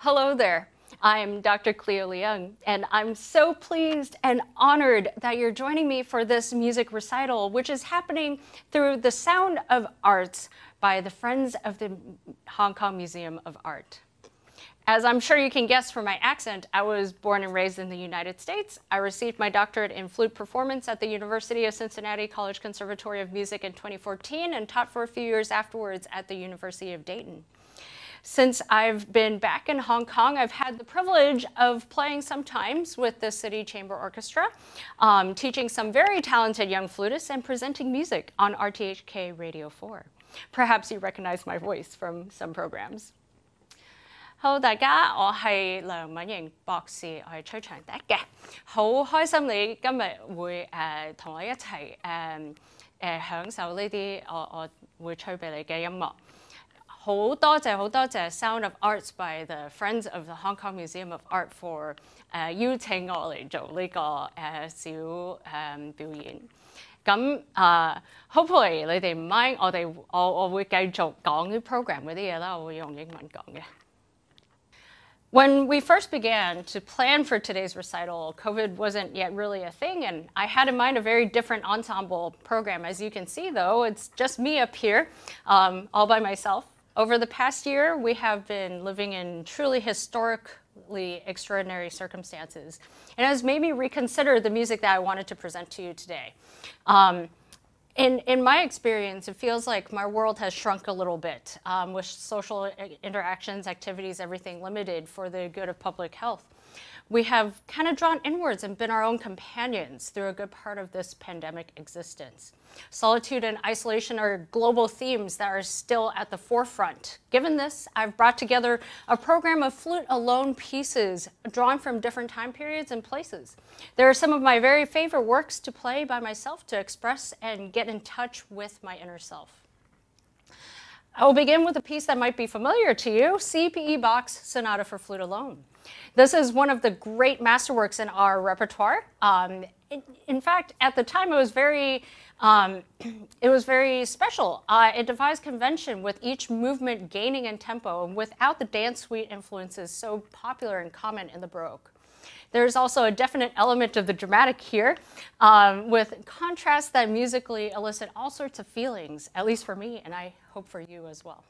Hello there. I'm Dr. Cleo Leung, and I'm so pleased and honored that you're joining me for this music recital, which is happening through the Sound of Arts by the Friends of the Hong Kong Museum of Art. As I'm sure you can guess from my accent, I was born and raised in the United States. I received my doctorate in flute performance at the University of Cincinnati College Conservatory of Music in 2014 and taught for a few years afterwards at the University of Dayton. Since I've been back in Hong Kong, I've had the privilege of playing sometimes with the City Chamber Orchestra, teaching some very talented young flutists, and presenting music on RTHK Radio 4. Perhaps you recognize my voice from some programs. Hello 大家，我係梁敏瑩博士，我係吹長笛嘅，好開心你今日會同我一齊享受呢啲我會吹俾你嘅音樂。好多謝 Sound of Arts by the Friends of the Hong Kong Museum of Art for 邀請我嚟做呢個小表演。咁hopefully 你哋唔 mind 我會繼續講啲 program 嗰啲嘢啦，我會用英文講嘅。When we first began to plan for today's recital, COVID wasn't yet really a thing, and I had in mind a very different ensemble program. As you can see, though, it's just me up here, all by myself. Over the past year, we have been living in truly historically extraordinary circumstances, and it has made me reconsider the music that I wanted to present to you today. In my experience, it feels like my world has shrunk a little bit with social interactions, activities, everything limited for the good of public health. We have kind of drawn inwards and been our own companions through a good part of this pandemic existence. Solitude and isolation are global themes that are still at the forefront. Given this, I've brought together a program of flute alone pieces drawn from different time periods and places. There are some of my very favorite works to play by myself to express and get in touch with my inner self. I will begin with a piece that might be familiar to you, C.P.E. Bach's Sonata for Flute Alone. This is one of the great masterworks in our repertoire. In fact, at the time, it was very special. It defies convention, with each movement gaining in tempo and without the dance suite influences so popular and common in the Baroque. There's also a definite element of the dramatic here, with contrasts that musically elicit all sorts of feelings, at least for me, and I hope for you as well.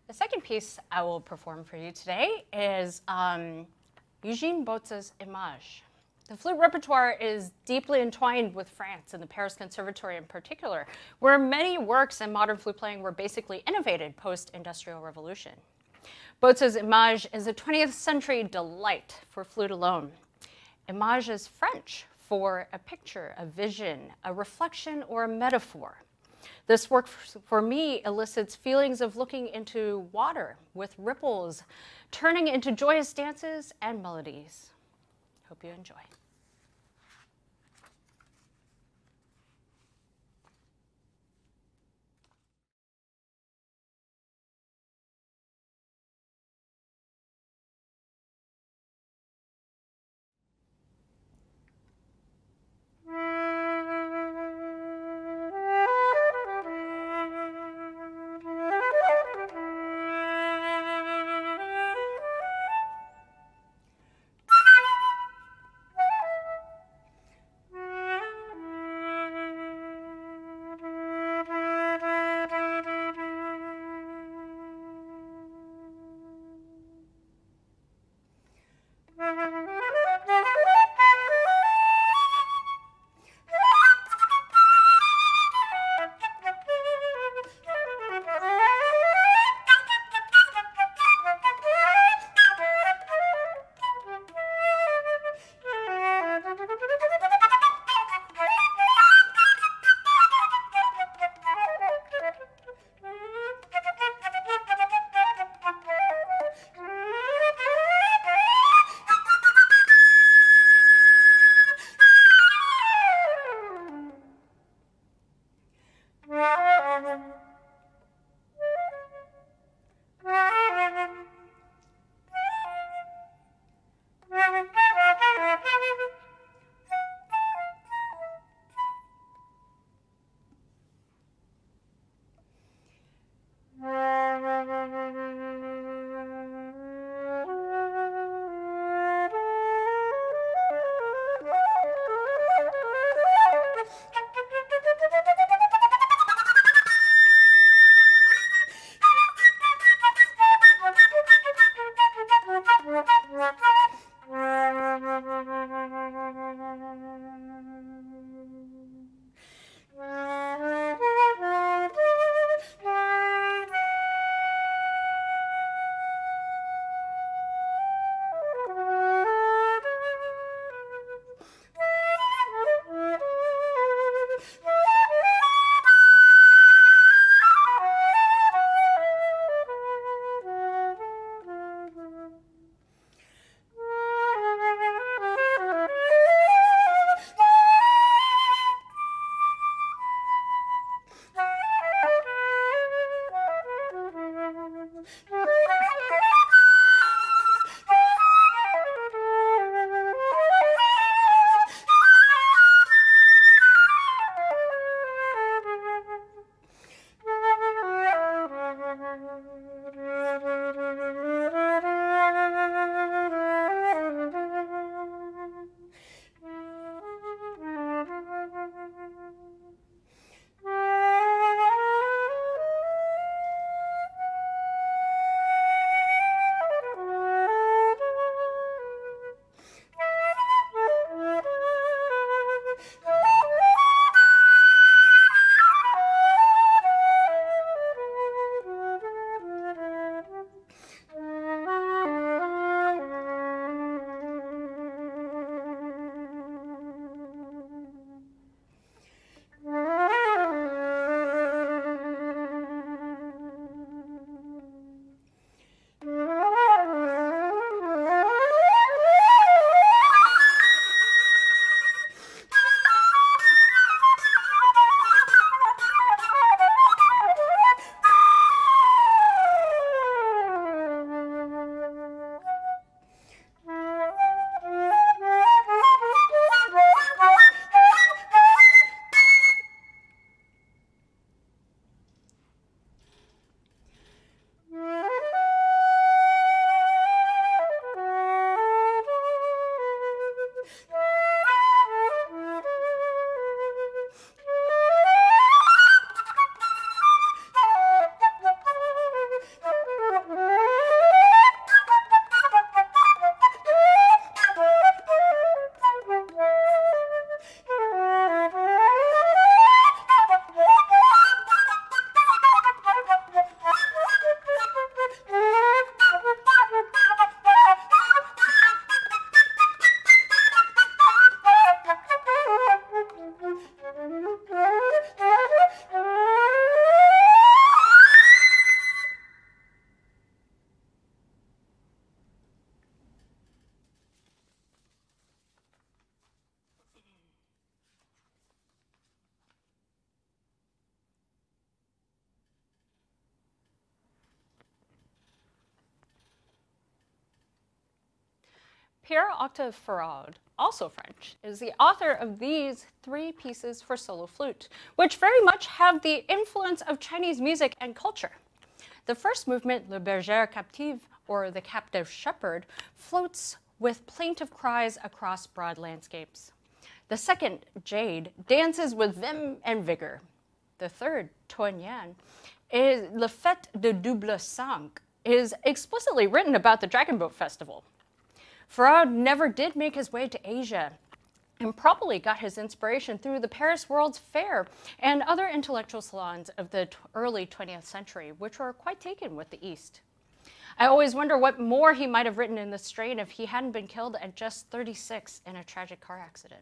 The second piece I will perform for you today is Eugene Bozza's Image. The flute repertoire is deeply entwined with France and the Paris Conservatory in particular, where many works in modern flute playing were basically innovated post-Industrial Revolution. Bozza's Image is a 20th century delight for flute alone. Image is French for a picture, a vision, a reflection, or a metaphor. This work for me elicits feelings of looking into water with ripples, turning into joyous dances and melodies. Hope you enjoy. Pierre-Octave Faraud, also French, is the author of these 3 pieces for solo flute, which very much have the influence of Chinese music and culture. The first movement, Le Berger Captive, or the Captive Shepherd, floats with plaintive cries across broad landscapes. The second, Jade, dances with vim and vigor. The third, Tuanyan, is Le Fête de Double Cinq, is explicitly written about the Dragon Boat Festival. Faraud never did make his way to Asia and probably got his inspiration through the Paris World's Fair and other intellectual salons of the early 20th century, which were quite taken with the East. I always wonder what more he might have written in this strain if he hadn't been killed at just 36 in a tragic car accident.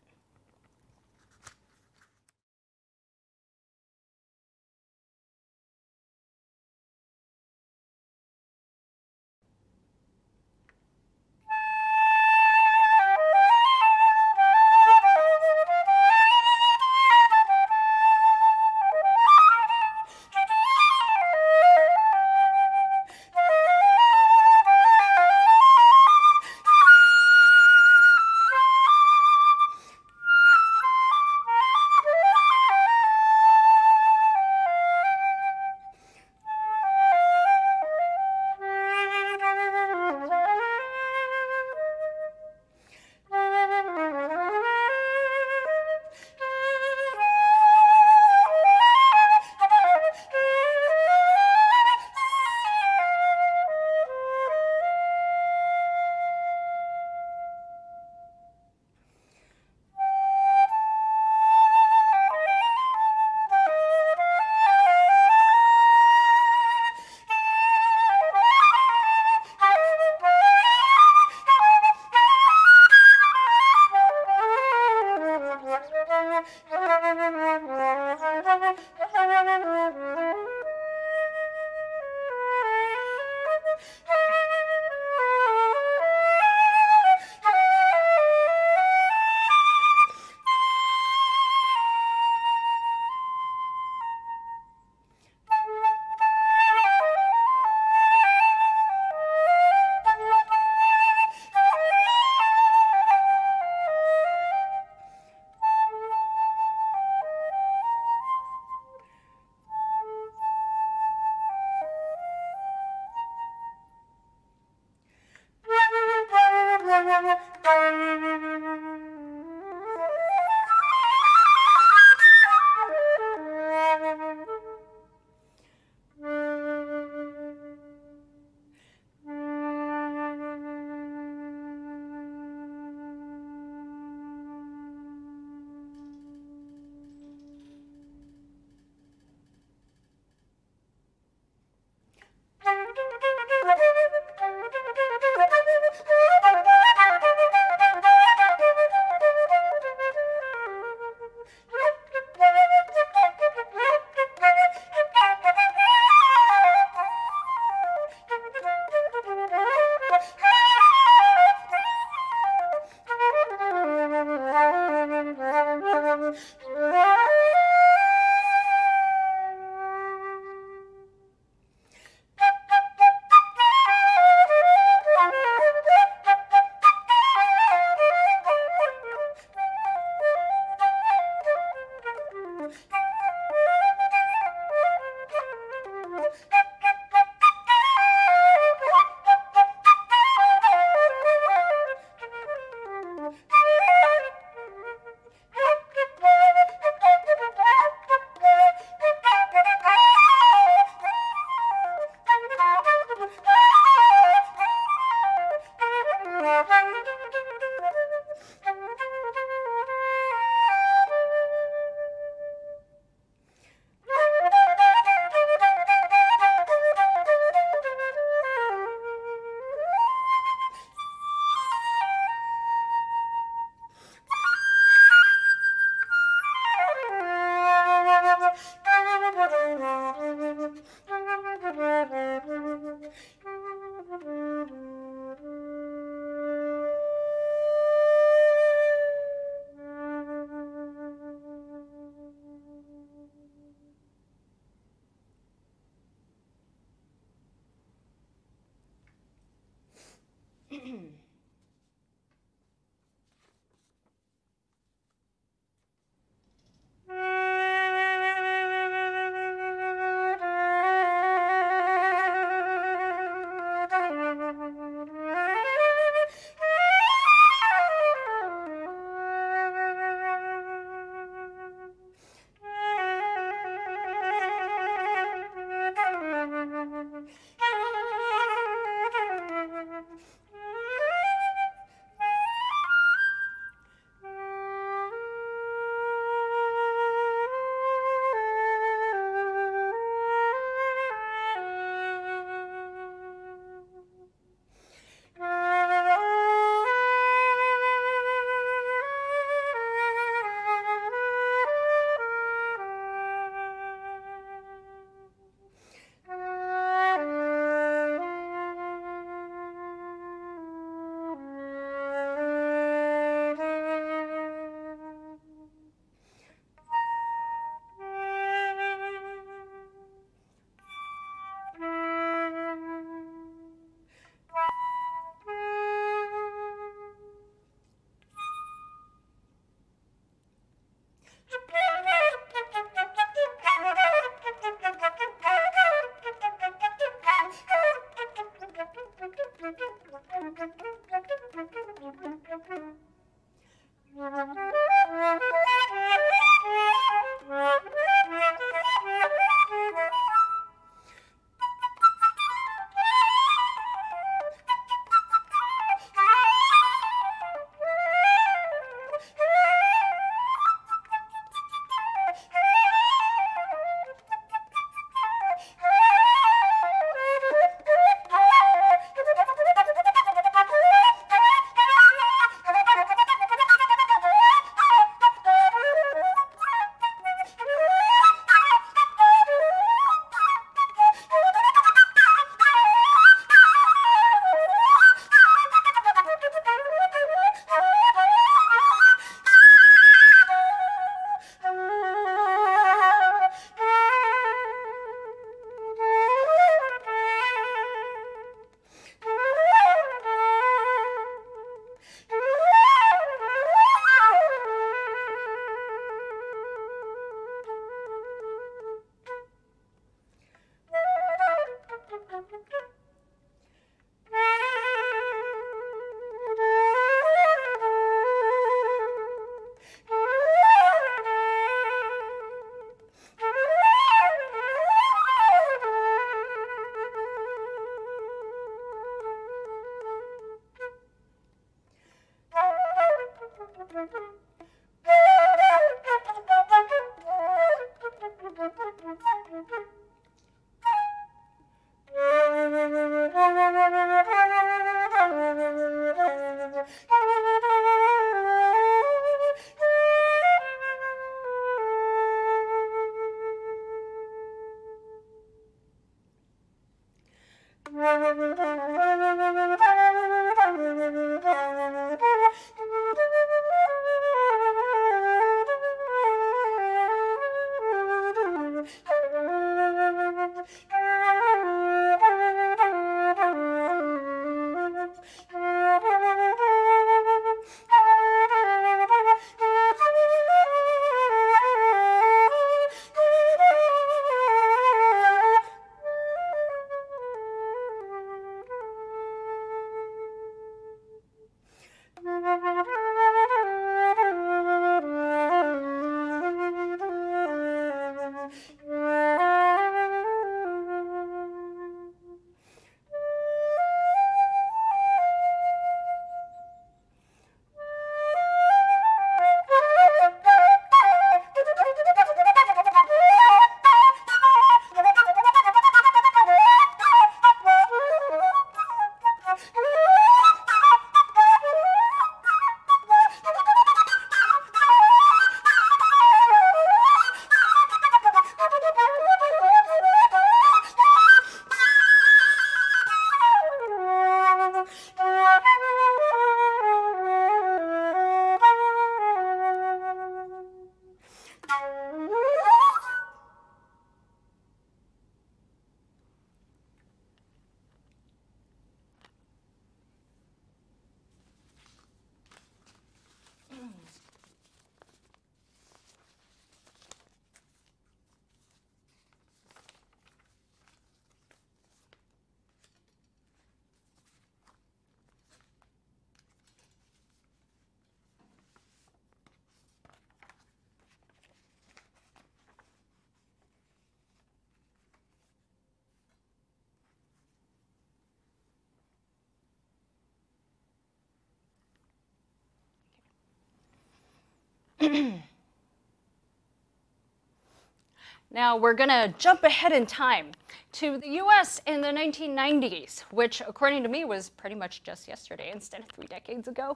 Now we're going to jump ahead in time to the US in the 1990s, which according to me was pretty much just yesterday instead of 3 decades ago.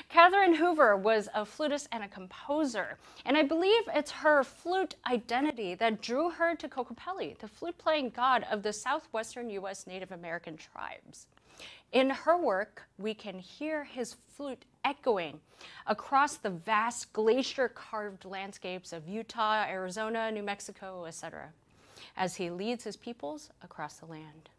Catherine Hoover was a flutist and a composer, and I believe it's her flute identity that drew her to Kokopelli, the flute-playing god of the southwestern US Native American tribes. In her work, we can hear his flute echoing across the vast glacier-carved landscapes of Utah, Arizona, New Mexico, etc., as he leads his peoples across the land.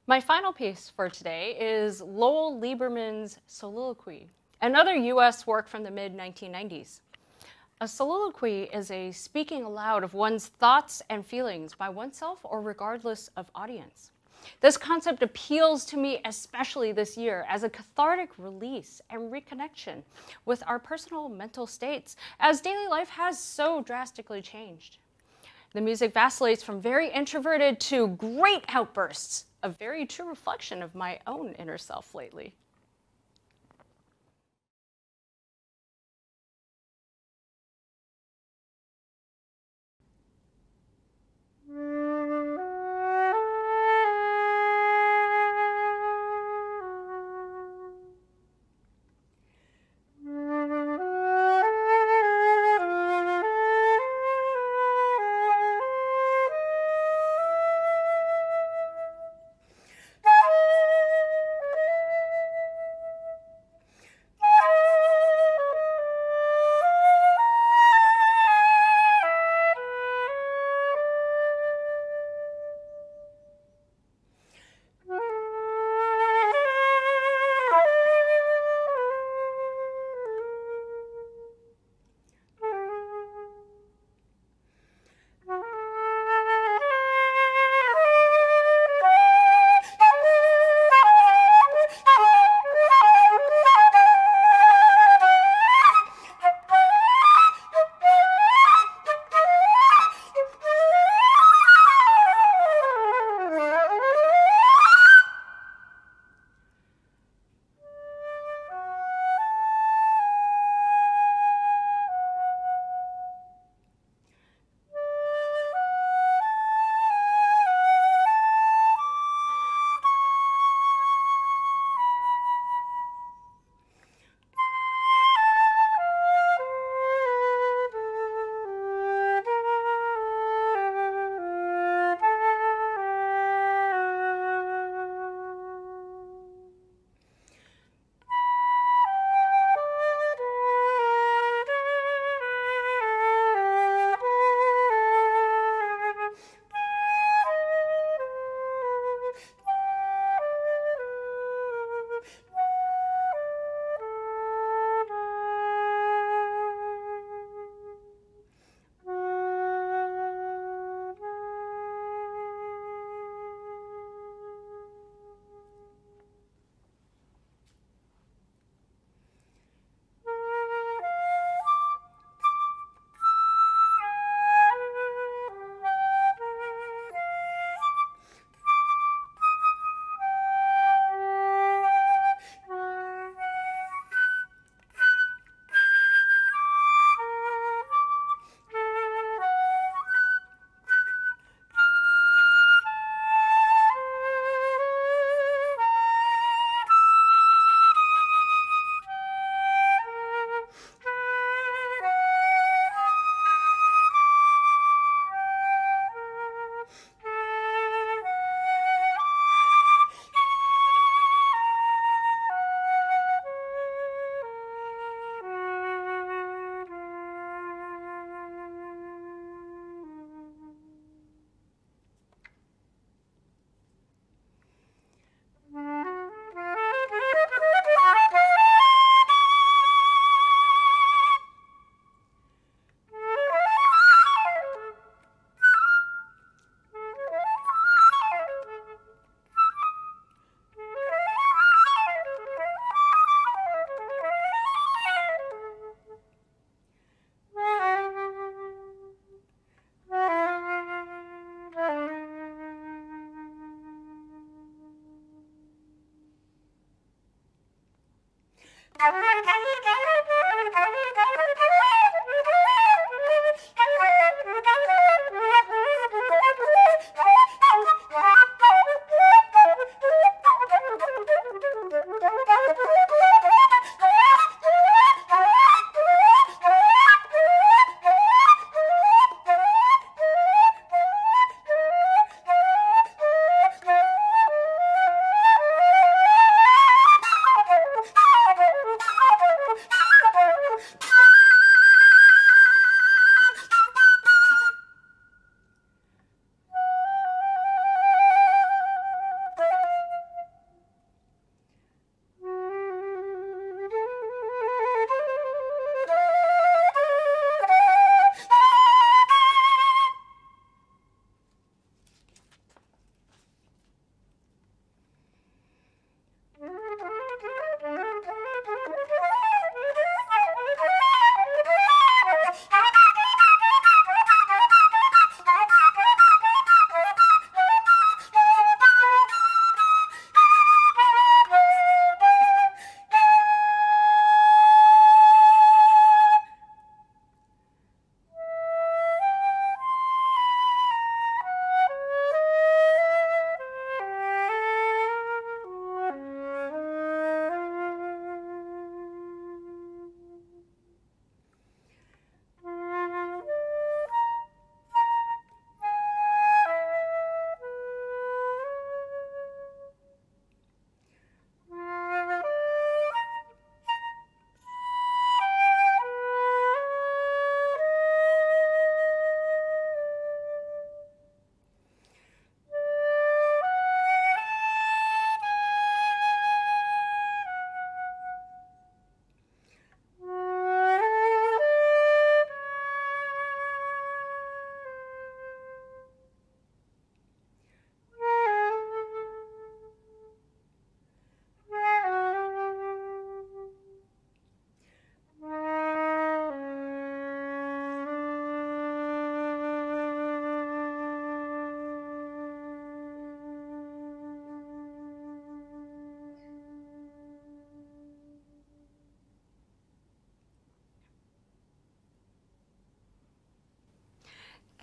My final piece for today is Lowell Lieberman's Soliloquy, another US work from the mid-1990s. A soliloquy is a speaking aloud of one's thoughts and feelings by oneself or regardless of audience. This concept appeals to me especially this year as a cathartic release and reconnection with our personal mental states, as daily life has so drastically changed. The music vacillates from very introverted to great outbursts, a very true reflection of my own inner self lately.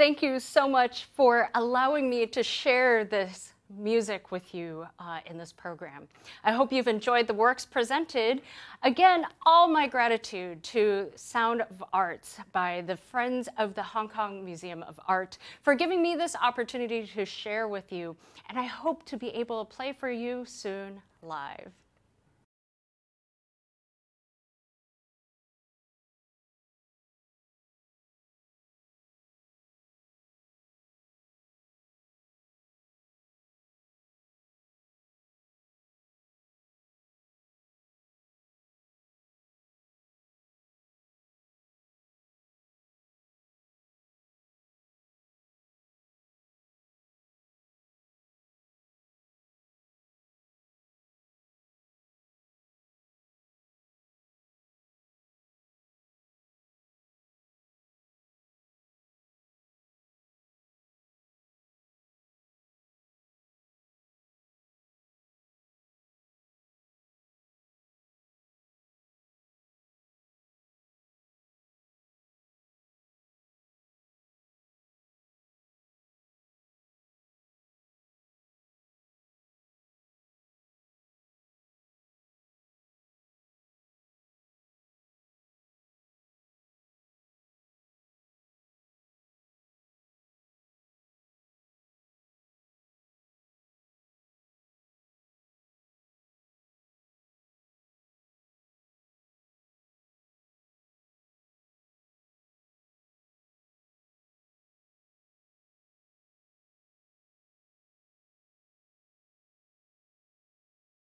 thank you so much for allowing me to share this music with you in this program. I hope you've enjoyed the works presented. Again, all my gratitude to Sound of Arts by the Friends of the Hong Kong Museum of Art for giving me this opportunity to share with you, and I hope to be able to play for you soon live.